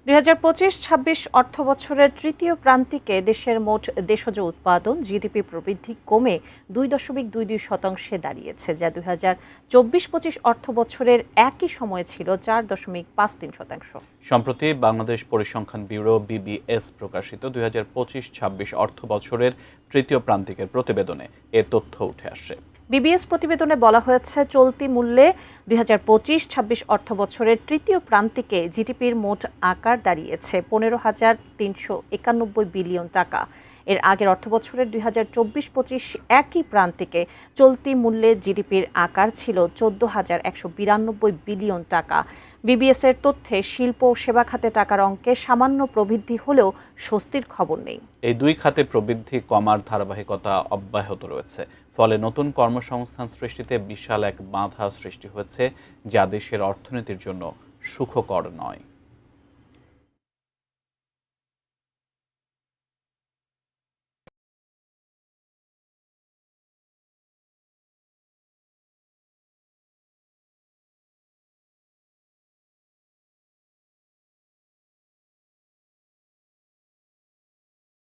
২০২৫-২৬ অর্থবছরের তৃতীয় প্রান্তিকে দেশের মোট দেশজ উৎপাদন জিডিপি প্রবৃদ্ধি কমে ২.22% দাঁড়িয়েছে, যা ২০২৪-২৫ অর্থবছরের একই সময়ে ছিল ৪.53%। সম্প্রতি বাংলাদেশ পরিসংখ্যান ব্যুরো বিবিএস প্রকাশিত ২০২৫-২৬ অর্থবছরের তৃতীয় প্রান্তিকের প্রতিবেদনে এ তথ্য উঠে আসে। বিবিএস প্রতিবেদনে বলা হয়েছে, চলতি মূল্যে ২০২৫-২৬ অর্থবছরের তৃতীয় প্রান্তিকে জিডিপির মোট আকার দাঁড়িয়েছে ১৫,৩৯১ বিলিয়ন টাকা। এর আগের অর্থবছরের ২০২৪-২৫ একই প্রান্তিকে চলতি মূল্যে জিডিপির আকার ছিল ১৪,১৯২ বিলিয়ন টাকা। বিবিএসের তথ্যে শিল্প ও সেবা খাতে টাকার অঙ্কে সামান্য প্রবৃদ্ধি হলেও স্বস্তির খবর নেই। এই দুই খাতে প্রবৃদ্ধি কমার ধারাবাহিকতা অব্যাহত রয়েছে, ফলে নতুন কর্মসংস্থান সৃষ্টিতে বিশাল এক বাধা সৃষ্টি হয়েছে, যা দেশের অর্থনীতির জন্য সুখকর নয়।